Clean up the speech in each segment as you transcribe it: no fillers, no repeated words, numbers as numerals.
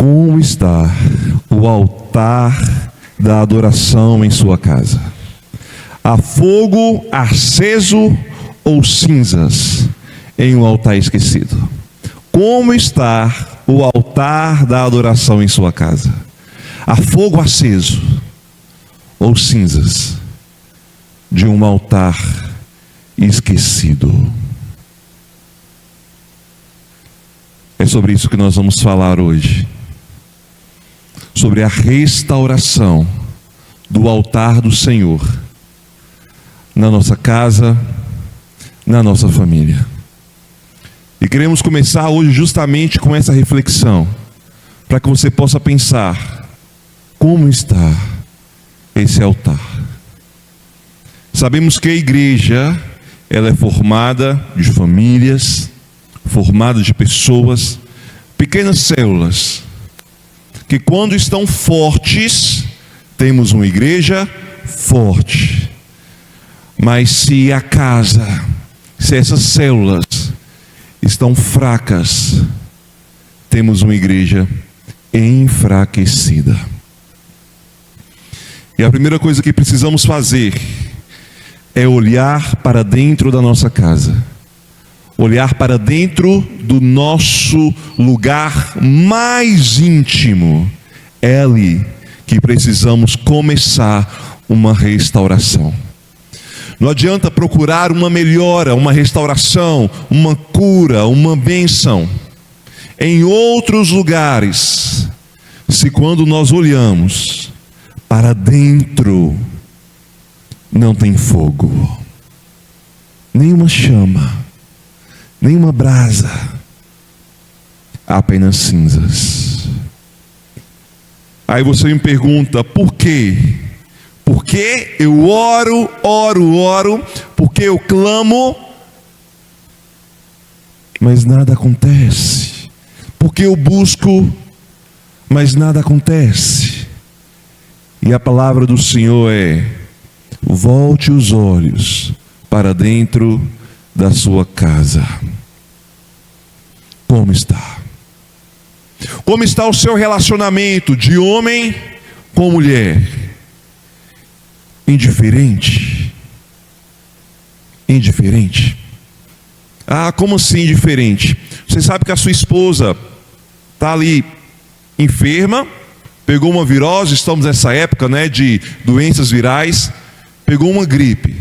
Como está o altar da adoração em sua casa? Há fogo aceso ou cinzas em um altar esquecido? Como está o altar da adoração em sua casa? Há fogo aceso ou cinzas de um altar esquecido? É sobre isso que nós vamos falar hoje. Sobre a restauração do altar do Senhor na nossa casa, na nossa família. E queremos começar hoje justamente com essa reflexão, para que você possa pensar: como está esse altar? Sabemos que a igreja, ela é formada de famílias, formada de pessoas, pequenas células, que quando estão fortes, temos uma igreja forte. Mas se a casa, se essas células estão fracas, temos uma igreja enfraquecida. E a primeira coisa que precisamos fazer é olhar para dentro da nossa casa, olhar para dentro do nosso lugar mais íntimo. É ali que precisamos começar uma restauração. Não adianta procurar uma melhora, uma restauração, uma cura, uma bênção em outros lugares, se quando nós olhamos para dentro não tem fogo, nenhuma chama, nenhuma brasa, há apenas cinzas. Aí você me pergunta: por quê? Porque eu oro, porque eu clamo, mas nada acontece. Porque eu busco, mas nada acontece. E a palavra do Senhor é: volte os olhos para dentro da sua casa. Como está? Como está o seu relacionamento de homem com mulher? Indiferente? Indiferente? Ah, como assim indiferente? Você sabe que a sua esposa está ali enferma, pegou uma virose, estamos nessa época, né, de doenças virais, pegou uma gripe,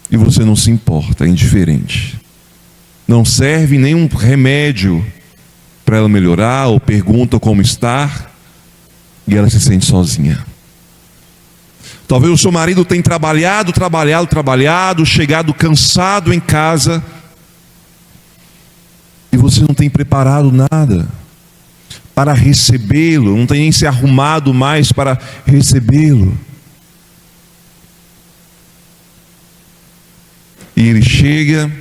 e você não se importa, é indiferente. Não serve nenhum remédio para ela melhorar, ou pergunta como está, e ela se sente sozinha. Talvez o seu marido tenha trabalhado, chegado cansado em casa, e você não tem preparado nada para recebê-lo, não tem nem se arrumado mais para recebê-lo. E ele chega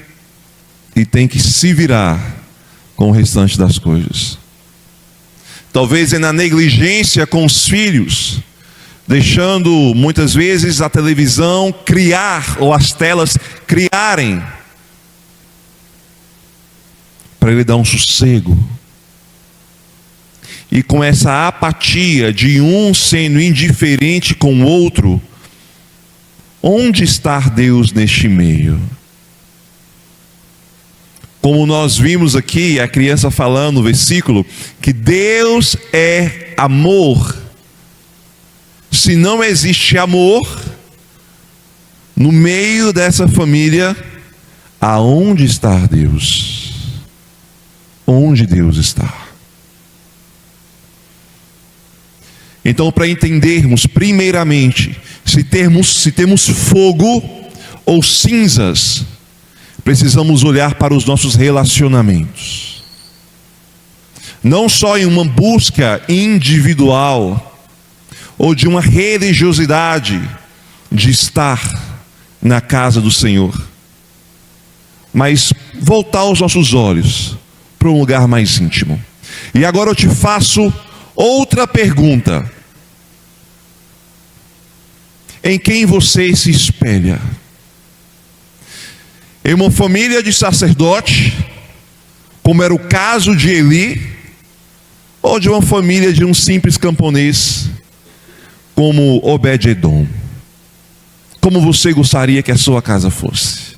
e tem que se virar com o restante das coisas. Talvez é na negligência com os filhos, deixando muitas vezes a televisão criar, ou as telas criarem, para ele dar um sossego. E com essa apatia de um sendo indiferente com o outro, onde está Deus neste meio? Como nós vimos aqui, a criança falando no versículo, que Deus é amor. Se não existe amor no meio dessa família, aonde está Deus? Onde Deus está? Então, para entendermos primeiramente se temos fogo ou cinzas, precisamos olhar para os nossos relacionamentos. Não só em uma busca individual ou de uma religiosidade de estar na casa do Senhor, mas voltar os nossos olhos para um lugar mais íntimo. E agora eu te faço outra pergunta: em quem você se espelha? Em uma família de sacerdote, como era o caso de Eli, ou de uma família de um simples camponês como Obed-Edom? Como você gostaria que a sua casa fosse?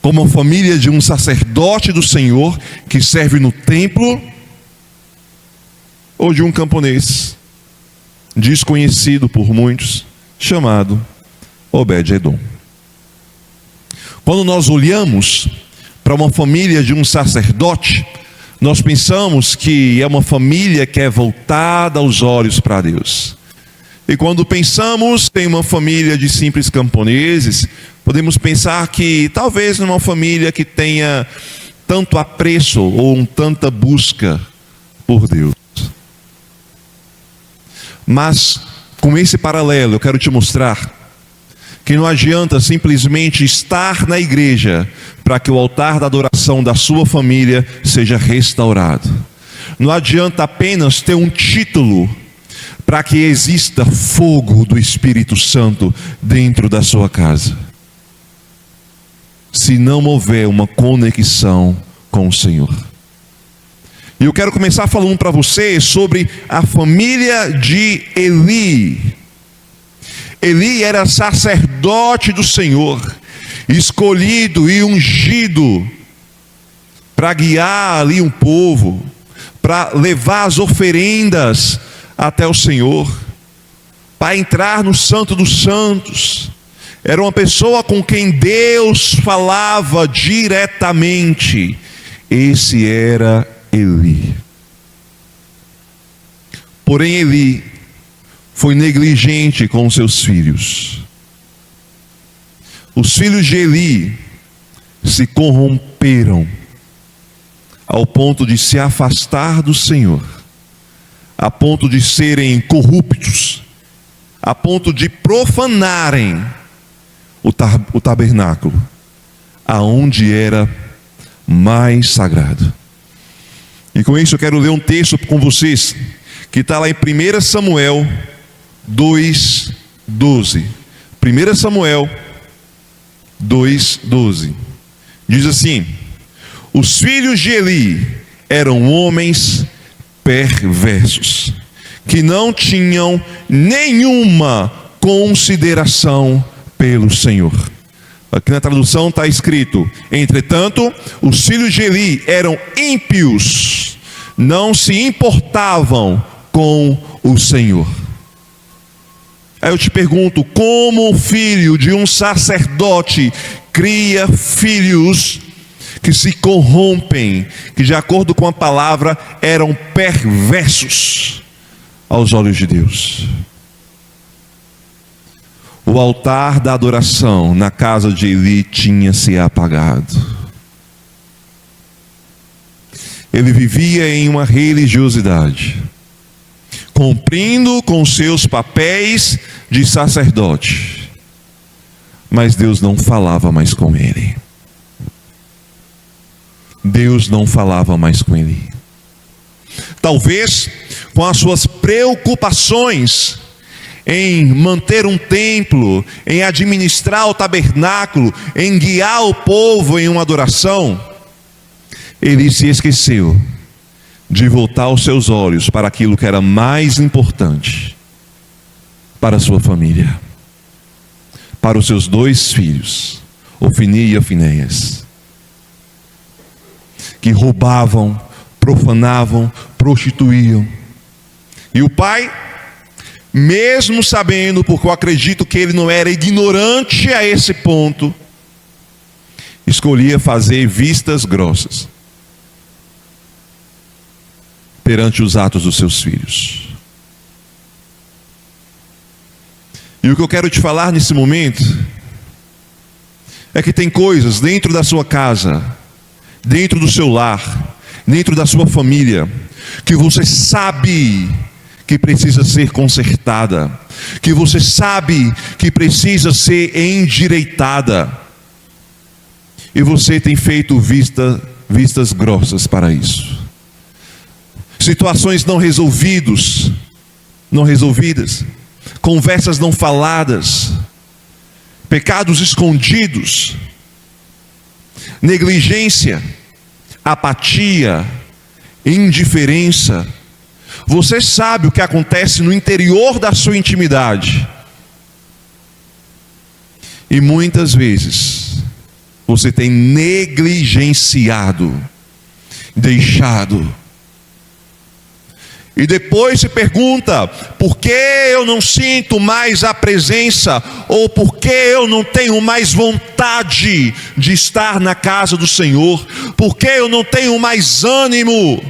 Como a família de um sacerdote do Senhor que serve no templo, ou de um camponês desconhecido por muitos, chamado Obed-Edom? Quando nós olhamos para uma família de um sacerdote, nós pensamos que é uma família que é voltada aos olhos para Deus. E quando pensamos em uma família de simples camponeses, podemos pensar que talvez numa família que tenha tanto apreço ou tanta busca por Deus. Mas com esse paralelo eu quero te mostrar que não adianta simplesmente estar na igreja para que o altar da adoração da sua família seja restaurado. Não adianta apenas ter um título para que exista fogo do Espírito Santo dentro da sua casa, se não houver uma conexão com o Senhor. E eu quero começar falando para você sobre a família de Eli. Eli era sacerdote do Senhor, escolhido e ungido para guiar ali um povo, para levar as oferendas até o Senhor, para entrar no Santo dos Santos. Era uma pessoa com quem Deus falava diretamente. Esse era Eli. Porém, Eli foi negligente com seus filhos. Os filhos de Eli se corromperam ao ponto de se afastar do Senhor, a ponto de serem corruptos, a ponto de profanarem o tabernáculo, aonde era mais sagrado. E com isso eu quero ler um texto com vocês, que está lá em 1 Samuel 2:12. 1 Samuel 2:12. Diz assim: os filhos de Eli eram homens perversos, que não tinham nenhuma consideração pelo Senhor. Aqui na tradução está escrito: entretanto, os filhos de Eli eram ímpios, não se importavam com o Senhor. Aí eu te pergunto, como o filho de um sacerdote cria filhos que se corrompem, que de acordo com a palavra eram perversos aos olhos de Deus? O altar da adoração na casa de Eli tinha se apagado. Ele vivia em uma religiosidade, cumprindo com seus papéis de sacerdote, mas Deus não falava mais com ele. Deus não falava mais com ele. Talvez com as suas preocupações em manter um templo, em administrar o tabernáculo, em guiar o povo em uma adoração, ele se esqueceu de voltar os seus olhos para aquilo que era mais importante para a sua família, para os seus 2 filhos, Ofni e Finéias, que roubavam, profanavam, prostituíam. E o pai, mesmo sabendo, porque eu acredito que ele não era ignorante a esse ponto, escolhia fazer vistas grossas perante os atos dos seus filhos. E o que eu quero te falar nesse momento é que tem coisas dentro da sua casa, dentro do seu lar, dentro da sua família, que você sabe que precisa ser consertada, que você sabe que precisa ser endireitada, e você tem feito vistas grossas para isso. Situações não resolvidas, conversas não faladas, pecados escondidos, negligência, apatia, indiferença, Você sabe o que acontece no interior da sua intimidade. E muitas vezes você tem negligenciado, deixado. E depois se pergunta: por que eu não sinto mais a presença? Ou por que eu não tenho mais vontade de estar na casa do Senhor? Por que eu não tenho mais ânimo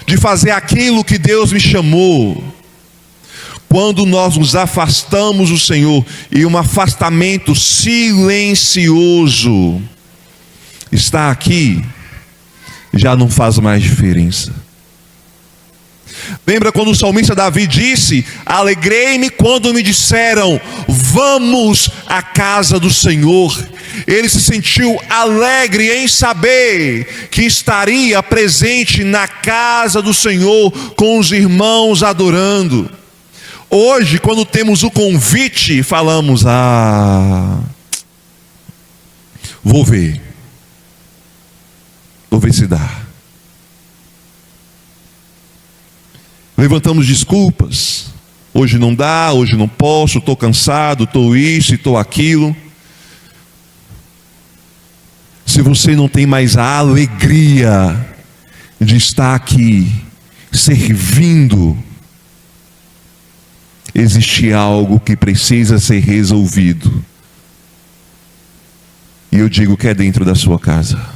de fazer aquilo que Deus me chamou? Quando nós nos afastamos do Senhor, e um afastamento silencioso está aqui, já não faz mais diferença. Lembra quando o salmista Davi disse: alegrei-me quando me disseram, vamos à casa do Senhor. Ele se sentiu alegre em saber que estaria presente na casa do Senhor, com os irmãos adorando. Hoje, quando temos o convite, falamos: vou ver se dá. Levantamos desculpas: hoje não dá, hoje não posso, estou cansado, estou isso, estou aquilo. Se você não tem mais a alegria de estar aqui servindo, existe algo que precisa ser resolvido. E eu digo que é dentro da sua casa.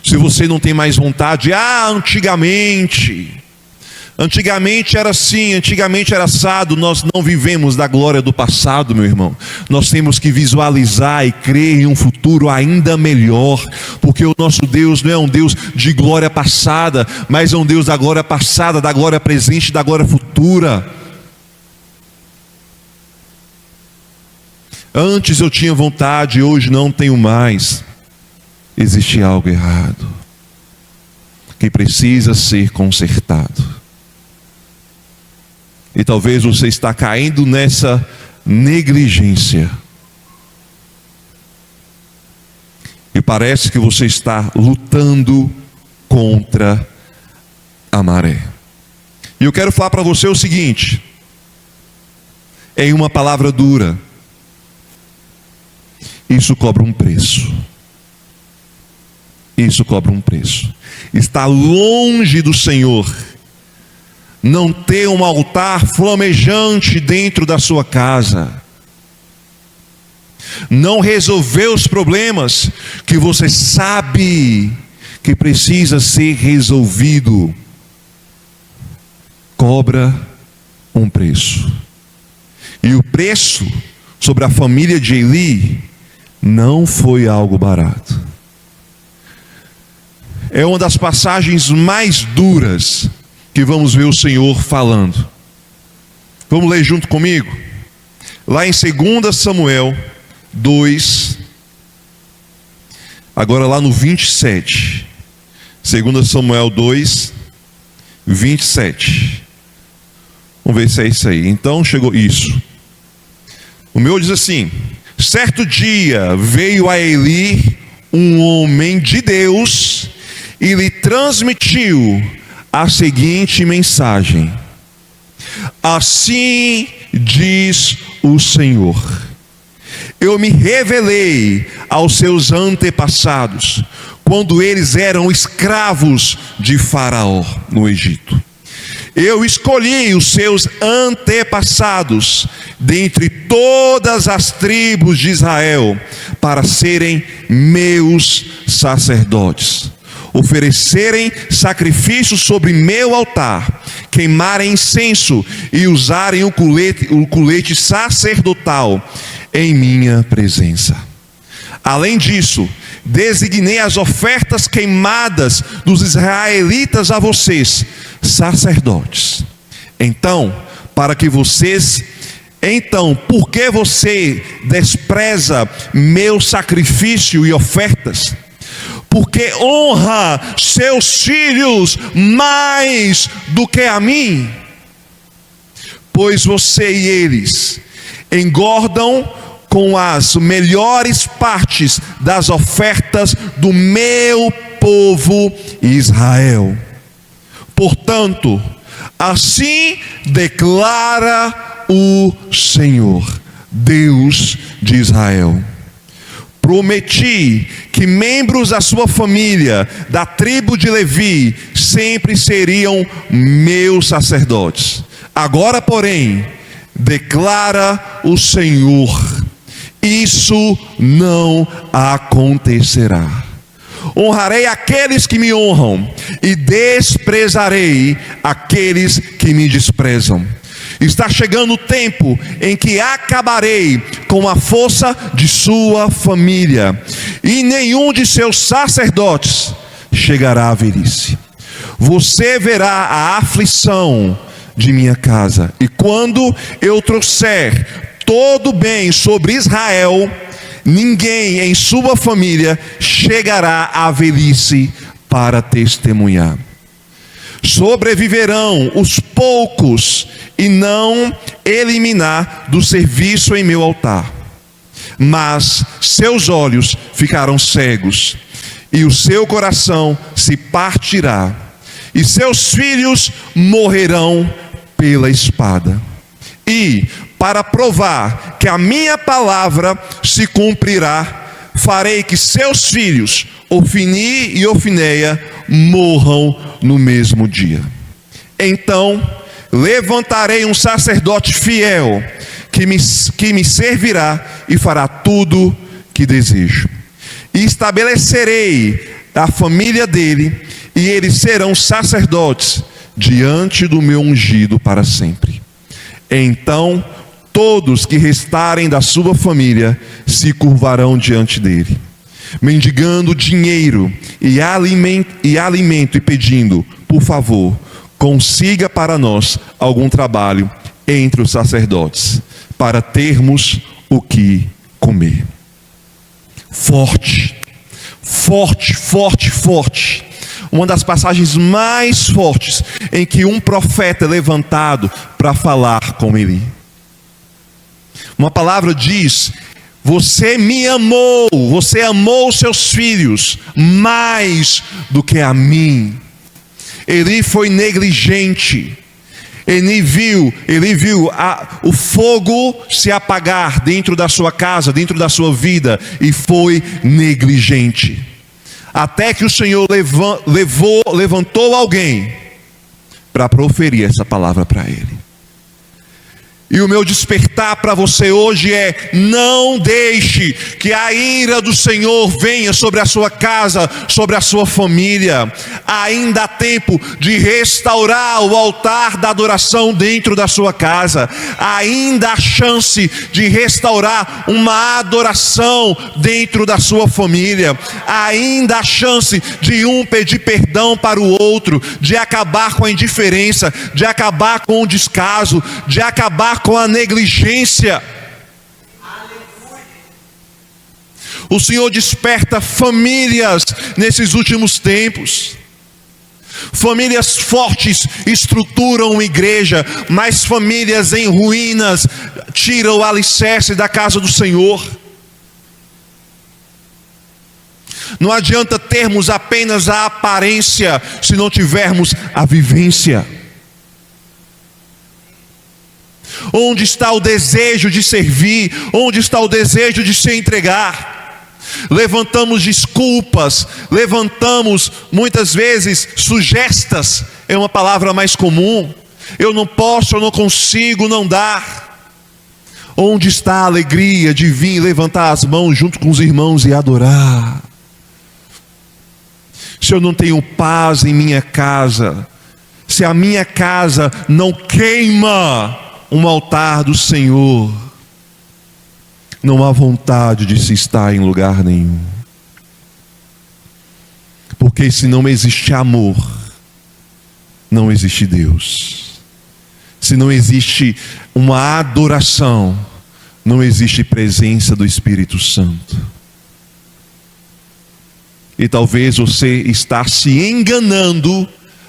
Se você não tem mais vontade, antigamente era assim, antigamente era assado. Nós não vivemos da glória do passado, meu irmão. Nós temos que visualizar e crer em um futuro ainda melhor, porque o nosso Deus não é um Deus de glória passada, mas é um Deus da glória passada, da glória presente e da glória futura. Antes eu tinha vontade, hoje não tenho mais. Existe algo errado que precisa ser consertado. E talvez você está caindo nessa negligência. E parece que você está lutando contra a maré. E eu quero falar para você o seguinte, em uma palavra dura: isso cobra um preço. Isso cobra um preço. Está longe do Senhor não ter um altar flamejante dentro da sua casa, não resolver os problemas que você sabe que precisa ser resolvido, cobra um preço. E o preço sobre a família de Eli não foi algo barato. É uma das passagens mais duras que vamos ver o Senhor falando. Vamos ler junto comigo? Lá em 2 Samuel 2, agora lá no 27. 2 Samuel 2, 27. Vamos ver se é isso aí. Então chegou isso. O meu diz assim: certo dia veio a Eli um homem de Deus e lhe transmitiu a seguinte mensagem: assim diz o Senhor, eu me revelei aos seus antepassados, quando eles eram escravos de Faraó no Egito. Eu escolhi os seus antepassados dentre todas as tribos de Israel para serem meus sacerdotes, oferecerem sacrifícios sobre meu altar, queimarem incenso e usarem o colete sacerdotal em minha presença. Além disso, designei as ofertas queimadas dos israelitas a vocês, sacerdotes. Por que você despreza meu sacrifício e ofertas? Porque honra seus filhos mais do que a mim? Pois você e eles engordam com as melhores partes das ofertas do meu povo Israel. Portanto, assim declara o Senhor, Deus de Israel: prometi que membros da sua família, da tribo de Levi, sempre seriam meus sacerdotes. Agora, porém, declara o Senhor, isso não acontecerá. Honrarei aqueles que me honram e desprezarei aqueles que me desprezam. Está chegando o tempo em que acabarei com a força de sua família, e nenhum de seus sacerdotes chegará à velhice. Você verá a aflição de minha casa, e quando eu trouxer todo o bem sobre Israel, ninguém em sua família chegará à velhice para testemunhar. Sobreviverão os poucos e não eliminar do serviço em meu altar. Mas seus olhos ficarão cegos e o seu coração se partirá, e seus filhos morrerão pela espada. E para provar que a minha palavra se cumprirá, farei que seus filhos, Ofni e Ofneia, morram no mesmo dia. Então levantarei um sacerdote fiel que me servirá e fará tudo que desejo. E estabelecerei a família dele, e eles serão sacerdotes diante do meu ungido para sempre. Então todos que restarem da sua família se curvarão diante dele, mendigando dinheiro e alimento e pedindo: por favor, consiga para nós algum trabalho entre os sacerdotes, para termos o que comer. Forte, forte, forte, forte. Uma das passagens mais fortes em que um profeta é levantado para falar com Eli. Uma palavra diz: você me amou, você amou seus filhos mais do que a mim. Eli foi negligente. Ele viu o fogo se apagar dentro da sua casa, dentro da sua vida, e foi negligente. Até que o Senhor levantou alguém para proferir essa palavra para ele. E o meu despertar para você hoje é: não deixe que a ira do Senhor venha sobre a sua casa, sobre a sua família. Ainda há tempo de restaurar o altar da adoração dentro da sua casa. Ainda há chance de restaurar uma adoração dentro da sua família. Ainda há chance de um pedir perdão para o outro, de acabar com a indiferença, de acabar com o descaso, de acabar com a negligência. O Senhor desperta famílias nesses últimos tempos. Famílias fortes estruturam uma igreja, mas famílias em ruínas tiram o alicerce da casa do Senhor. Não adianta termos apenas a aparência se não tivermos a vivência. Onde está o desejo de servir? Onde está o desejo de se entregar? Levantamos desculpas, levantamos muitas vezes sugestas, é uma palavra mais comum. Eu não posso, eu não consigo, não dá. Onde está a alegria de vir levantar as mãos junto com os irmãos e adorar? Se eu não tenho paz em minha casa, se a minha casa não queima um altar do Senhor, não há vontade de se estar em lugar nenhum. Porque se não existe amor, não existe Deus. Se não existe uma adoração, não existe presença do Espírito Santo. E talvez você está se enganando,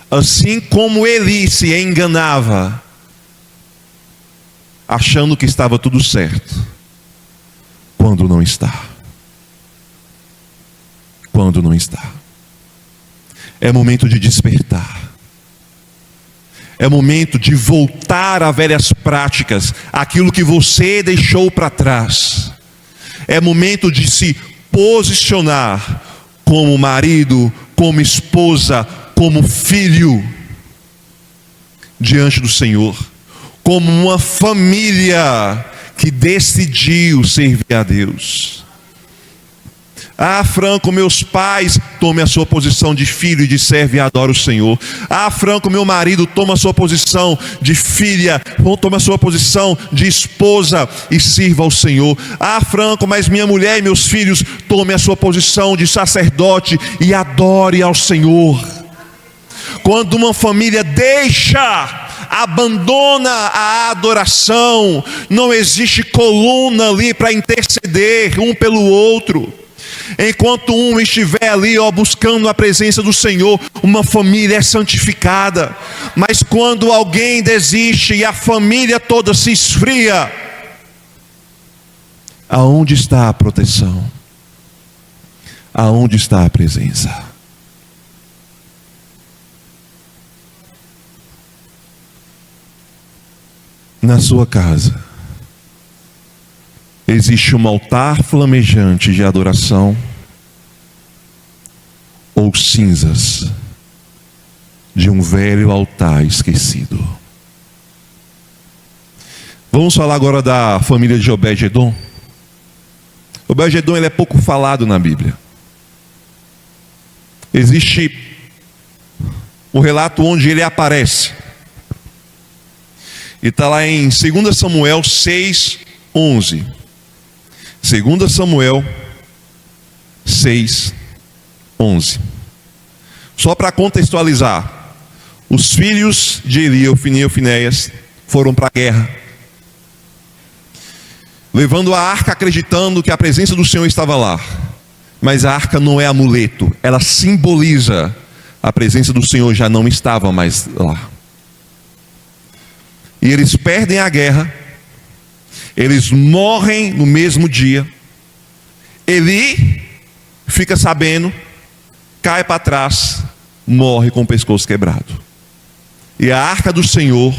assim como Eli se enganava, achando que estava tudo certo, quando não está. Quando não está. É momento de despertar. É momento de voltar a velhas práticas, aquilo que você deixou para trás. É momento de se posicionar como marido, como esposa, como filho diante do Senhor, como uma família que decidiu servir a Deus. Ah, Franco, meus pais, tome a sua posição de filho e de servo e adora o Senhor. Ah, Franco, meu marido, toma a sua posição de filha, toma a sua posição de esposa e sirva ao Senhor. Ah, Franco, mas minha mulher e meus filhos, tome a sua posição de sacerdote e adore ao Senhor. Quando uma família abandona a adoração, não existe coluna ali para interceder um pelo outro. Enquanto um estiver ali, buscando a presença do Senhor, uma família é santificada. Mas quando alguém desiste e a família toda se esfria, aonde está a proteção? Aonde está a presença? Na sua casa existe um altar flamejante de adoração ou cinzas de um velho altar esquecido? Vamos falar agora da família de Obed-edom. Obed-edom, ele é pouco falado na Bíblia. Existe um relato onde ele aparece. E está lá em 2 Samuel 6:11. 2 Samuel 6:11. Só para contextualizar, os filhos de Eli, Ofni e Finéias, foram para a guerra, levando a arca, acreditando que a presença do Senhor estava lá. Mas a arca não é amuleto, ela simboliza a presença do Senhor, já não estava mais lá. E eles perdem a guerra, eles morrem no mesmo dia. Eli fica sabendo, cai para trás, morre com o pescoço quebrado. E a arca do Senhor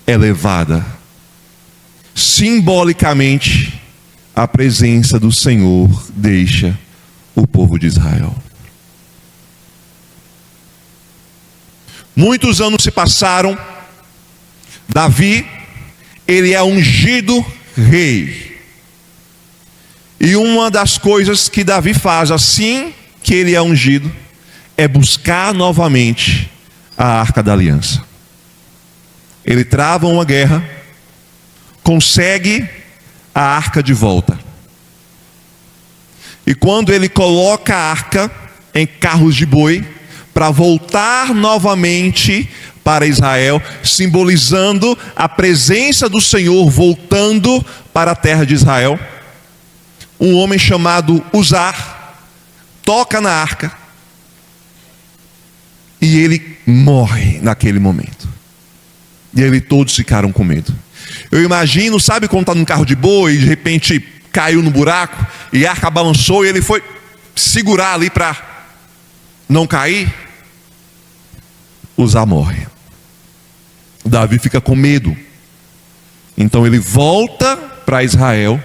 é levada. Simbolicamente, a presença do Senhor deixa o povo de Israel. Muitos anos se passaram. Davi, ele é ungido rei. E uma das coisas que Davi faz assim que ele é ungido é buscar novamente a Arca da Aliança. Ele trava uma guerra, consegue a arca de volta. E quando ele coloca a arca em carros de boi para voltar novamente para Israel, simbolizando a presença do Senhor voltando para a terra de Israel, um homem chamado Uzá toca na arca e ele morre naquele momento. E aí todos ficaram com medo. Eu imagino, sabe quando está num carro de boi e de repente caiu no buraco e a arca balançou e ele foi segurar ali para não cair? Uzá morre. Davi fica com medo. Então ele volta para Israel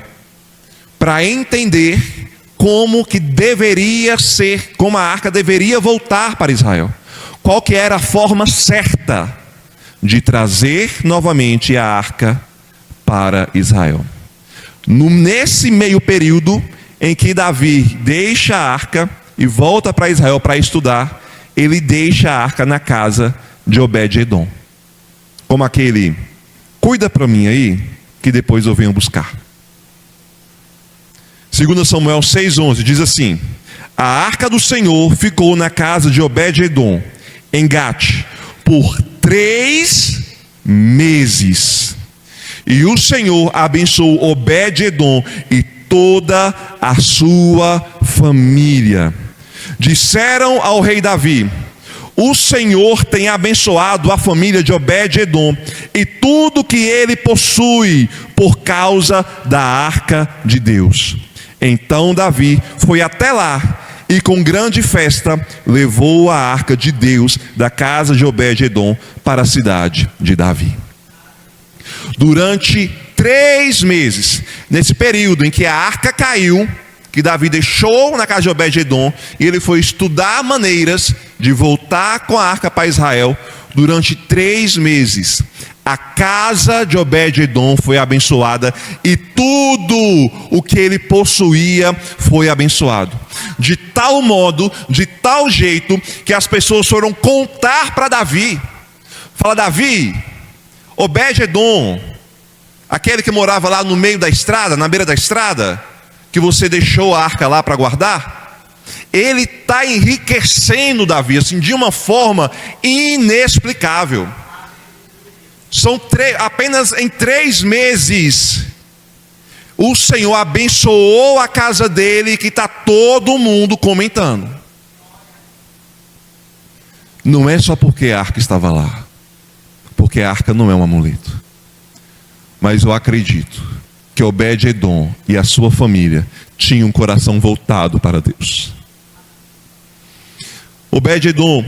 para entender como que deveria ser, como a arca deveria voltar para Israel. Qual que era a forma certa de trazer novamente a arca para Israel. Nesse meio período em que Davi deixa a arca e volta para Israel para estudar, ele deixa a arca na casa de Obed-edom. Como aquele, cuida para mim aí, que depois eu venho buscar. 2 Samuel 6:11 diz assim: a arca do Senhor ficou na casa de Obed-edom, em Gate, por 3 meses. E o Senhor abençoou Obed-edom e toda a sua família. Disseram ao rei Davi: o Senhor tem abençoado a família de Obed-edom e tudo que ele possui por causa da arca de Deus. Então Davi foi até lá e com grande festa levou a arca de Deus da casa de Obed-edom para a cidade de Davi. Durante 3 meses, nesse período em que a arca caiu, que Davi deixou na casa de Obed-edom, e ele foi estudar maneiras de voltar com a arca para Israel, durante 3 meses, a casa de Obed-edom foi abençoada e tudo o que ele possuía foi abençoado. De tal modo, de tal jeito, que as pessoas foram contar para Davi. Fala: Davi, Obed-edom, aquele que morava lá no meio da estrada, na beira da estrada, que você deixou a arca lá para guardar, ele está enriquecendo Davi, assim, de uma forma inexplicável. Apenas em 3 meses, o Senhor abençoou a casa dele, que está todo mundo comentando. Não é só porque a arca estava lá, porque a arca não é um amuleto, mas eu acredito que Obed-edom e a sua família tinham um coração voltado para Deus. Obed-edom,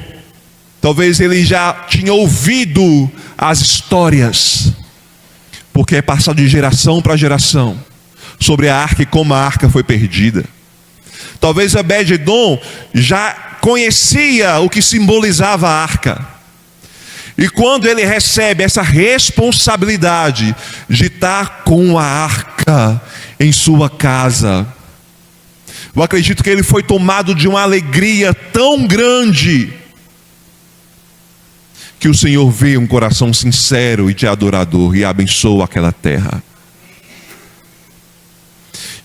talvez ele já tinha ouvido as histórias, porque é passado de geração para geração, sobre a arca e como a arca foi perdida. Talvez Obed-edom já conhecia o que simbolizava a arca. E quando ele recebe essa responsabilidade de estar com a arca em sua casa, eu acredito que ele foi tomado de uma alegria tão grande, que o Senhor vê um coração sincero e de adorador e abençoa aquela terra.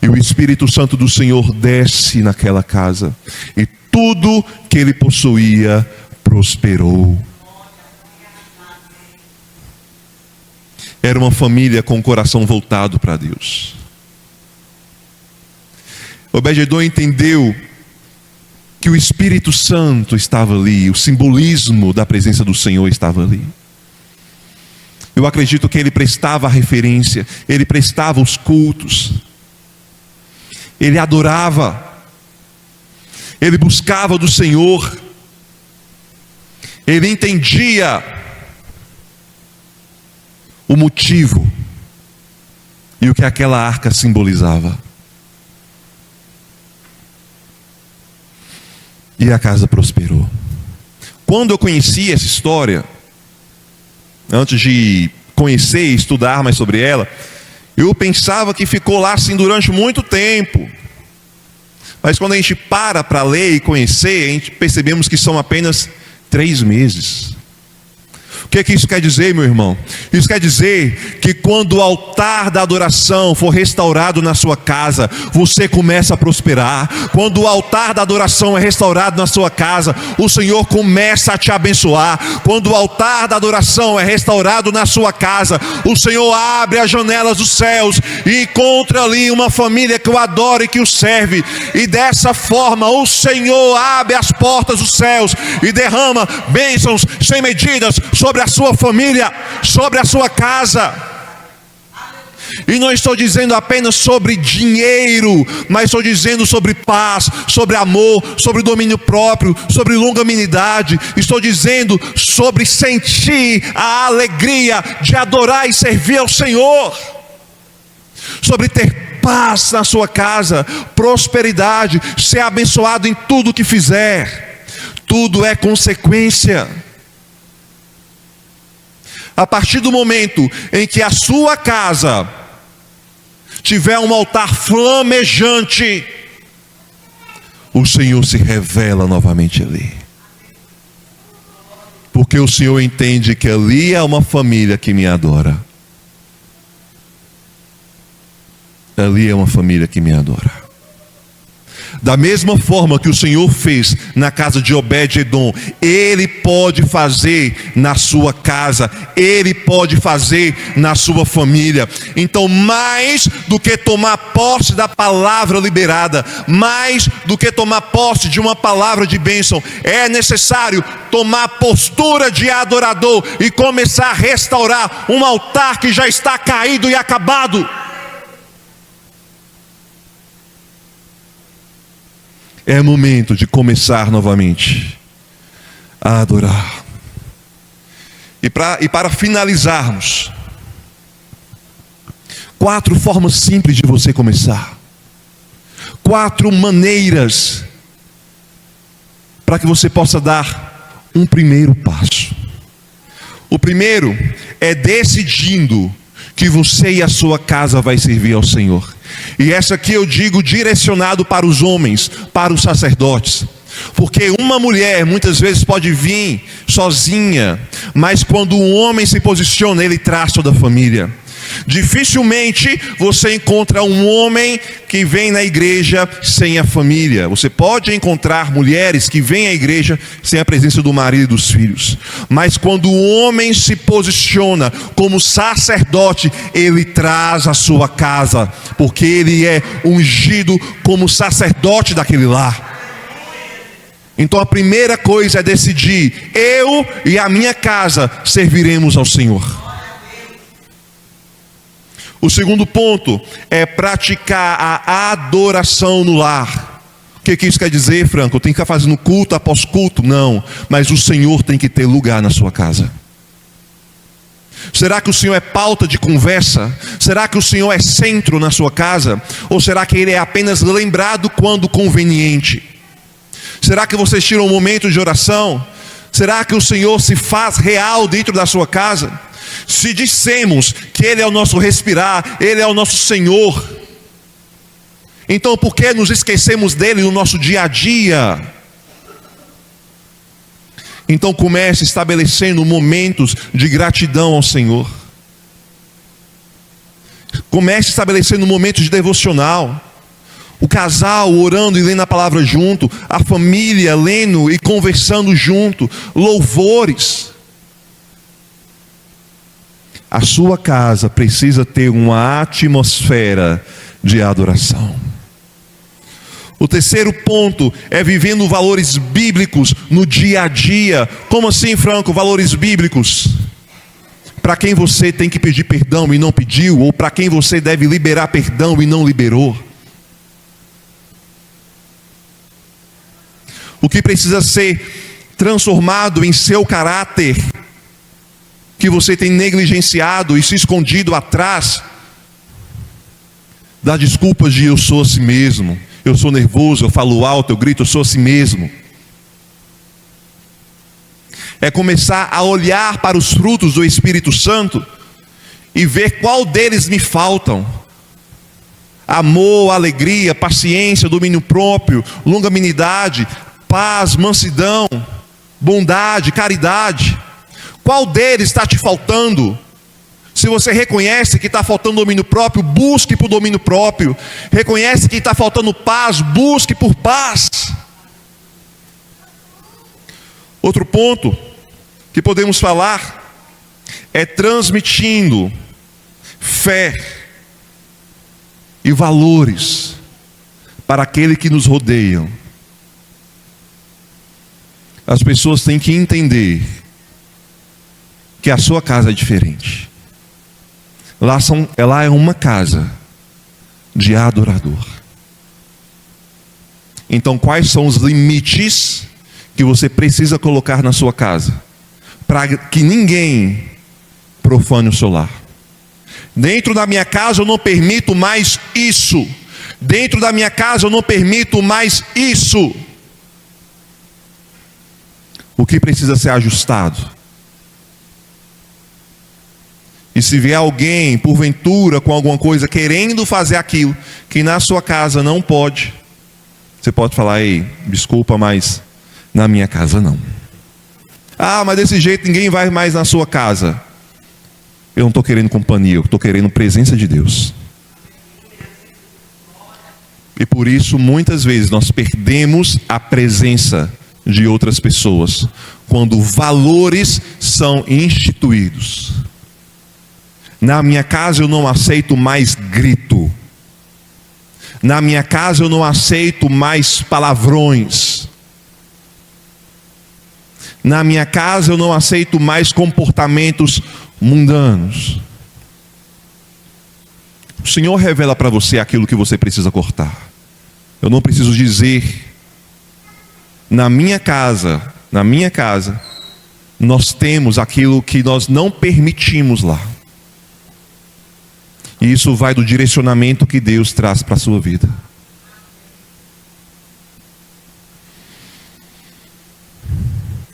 E o Espírito Santo do Senhor desce naquela casa, e tudo que ele possuía prosperou. Era uma família com o coração voltado para Deus. Obed-edom entendeu que o Espírito Santo estava ali, o simbolismo da presença do Senhor estava ali. Eu acredito que ele prestava a referência, ele prestava os cultos, ele adorava, ele buscava do Senhor, ele entendia o motivo e o que aquela arca simbolizava. E a casa prosperou. Quando eu conheci essa história, antes de conhecer e estudar mais sobre ela, eu pensava que ficou lá assim durante muito tempo. Mas quando a gente para ler e conhecer, a gente percebemos que são apenas 3 meses. O que isso quer dizer, meu irmão? Isso quer dizer que quando o altar da adoração for restaurado na sua casa, você começa a prosperar. Quando o altar da adoração é restaurado na sua casa, o Senhor começa a te abençoar. Quando o altar da adoração é restaurado na sua casa, o Senhor abre as janelas dos céus e encontra ali uma família que o adora e que o serve. E dessa forma o Senhor abre as portas dos céus e derrama bênçãos sem medidas sobre a sua família, sobre a sua casa. E não estou dizendo apenas sobre dinheiro, mas estou dizendo sobre paz, sobre amor, sobre domínio próprio, sobre longanimidade. Estou dizendo sobre sentir a alegria de adorar e servir ao Senhor, sobre ter paz na sua casa, prosperidade, ser abençoado em tudo que fizer. Tudo é consequência. A partir do momento em que a sua casa tiver um altar flamejante, o Senhor se revela novamente ali. Porque o Senhor entende que ali é uma família que me adora. Ali é uma família que me adora. Da mesma forma que o Senhor fez na casa de Obed-edom, Ele pode fazer na sua casa, Ele pode fazer na sua família. Então, mais do que tomar posse da palavra liberada, mais do que tomar posse de uma palavra de bênção, é necessário tomar postura de adorador e começar a restaurar um altar que já está caído e acabado. é momento de começar novamente a adorar. E para finalizarmos, 4 formas simples de você começar. 4 maneiras para que você possa dar um primeiro passo. O primeiro é decidindo que você e a sua casa vai servir ao Senhor. E essa aqui eu digo direcionado para os homens, para os sacerdotes. Porque uma mulher muitas vezes pode vir sozinha, mas quando um homem se posiciona, ele traz toda a família. Dificilmente você encontra um homem que vem na igreja sem a família. Você pode encontrar mulheres que vêm à igreja sem a presença do marido e dos filhos. Mas quando o homem se posiciona como sacerdote, ele traz a sua casa, porque ele é ungido como sacerdote daquele lar. Então a primeira coisa é decidir: eu e a minha casa serviremos ao Senhor. O segundo ponto é praticar a adoração no lar. O que isso quer dizer, Franco? Eu tenho que ficar fazendo culto após culto? Não, mas o Senhor tem que ter lugar na sua casa. Será que o Senhor é pauta de conversa? Será que o Senhor é centro na sua casa? Ou será que Ele é apenas lembrado quando conveniente? Será que vocês tiram um momento de oração? Será que o Senhor se faz real dentro da sua casa? Se dissemos que Ele é o nosso respirar, Ele é o nosso Senhor, então por que nos esquecemos dEle no nosso dia a dia? Então comece estabelecendo momentos de gratidão ao Senhor. Comece estabelecendo momentos de devocional. O casal orando e lendo a palavra junto, a família lendo e conversando junto, louvores. A sua casa precisa ter uma atmosfera de adoração. O terceiro ponto é vivendo valores bíblicos no dia a dia. Como assim, Franco, valores bíblicos? Para quem você tem que pedir perdão e não pediu, ou para quem você deve liberar perdão e não liberou. O que precisa ser transformado em seu caráter, que você tem negligenciado e se escondido atrás das desculpas de eu sou assim mesmo, eu sou nervoso, eu falo alto, eu grito, eu sou assim mesmo. É começar a olhar para os frutos do Espírito Santo e ver qual deles me faltam. Amor, alegria, paciência, domínio próprio, longanimidade, paz, mansidão, bondade, caridade. Qual deles está te faltando? Se você reconhece que está faltando domínio próprio, busque por domínio próprio. Reconhece que está faltando paz, busque por paz. Outro ponto que podemos falar é transmitindo fé e valores para aquele que nos rodeiam. As pessoas têm que entender que a sua casa é diferente. Lá é uma casa de adorador. Então quais são os limites que você precisa colocar na sua casa, para que ninguém profane o seu lar? Dentro da minha casa eu não permito mais isso. Dentro da minha casa eu não permito mais isso. O que precisa ser ajustado? E se vier alguém, porventura, com alguma coisa, querendo fazer aquilo, que na sua casa não pode, você pode falar: ei, desculpa, mas na minha casa não. Ah, mas desse jeito ninguém vai mais na sua casa. Eu não estou querendo companhia, eu estou querendo presença de Deus. E por isso, muitas vezes, nós perdemos a presença de outras pessoas, quando valores são instituídos. Na minha casa eu não aceito mais grito. Na minha casa eu não aceito mais palavrões. Na minha casa eu não aceito mais comportamentos mundanos. O Senhor revela para você aquilo que você precisa cortar. Eu não preciso dizer na minha casa, nós temos aquilo que nós não permitimos lá. E isso vai do direcionamento que Deus traz para a sua vida.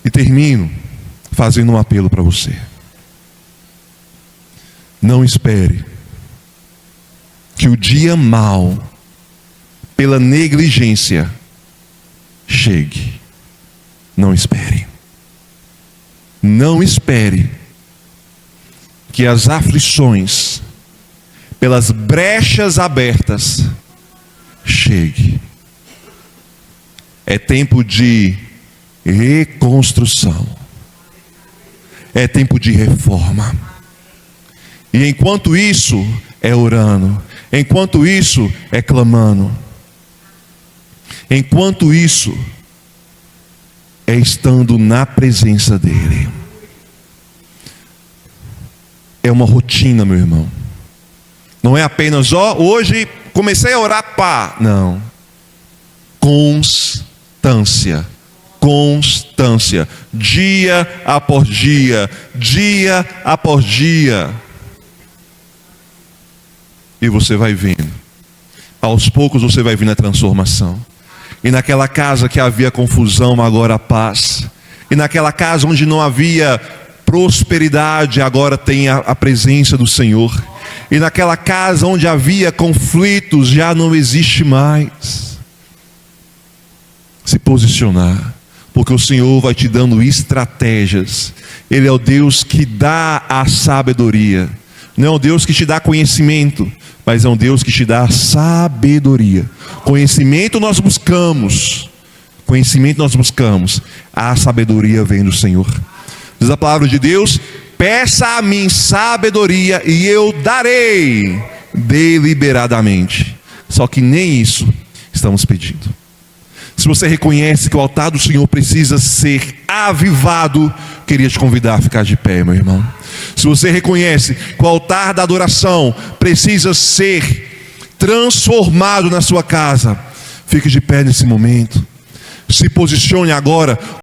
E termino fazendo um apelo para você. Não espere que o dia mau, pela negligência, chegue. Não espere. Não espere que as aflições, pelas brechas abertas, chegue. É tempo de reconstrução. É tempo de reforma. E enquanto isso, é orando. Enquanto isso, é clamando. Enquanto isso, é estando na presença dEle. É uma rotina, meu irmão. Não é apenas, hoje comecei a orar, pá. Não. Constância. Constância. Dia após dia. Dia após dia. E você vai vendo. Aos poucos você vai vendo a transformação. E naquela casa que havia confusão, agora paz. E naquela casa onde não havia prosperidade, agora tem a presença do Senhor. E naquela casa onde havia conflitos, já não existe mais. Se posicionar, porque o Senhor vai te dando estratégias. Ele é o Deus que dá a sabedoria. Não é o Deus que te dá conhecimento, mas é um Deus que te dá sabedoria. Conhecimento nós buscamos. Conhecimento nós buscamos. A sabedoria vem do Senhor. Diz a palavra de Deus: peça a mim sabedoria e eu darei deliberadamente. Só que nem isso estamos pedindo. Se você reconhece que o altar do Senhor precisa ser avivado, queria te convidar a ficar de pé, meu irmão. Se você reconhece que o altar da adoração precisa ser transformado na sua casa, fique de pé nesse momento. Se posicione agora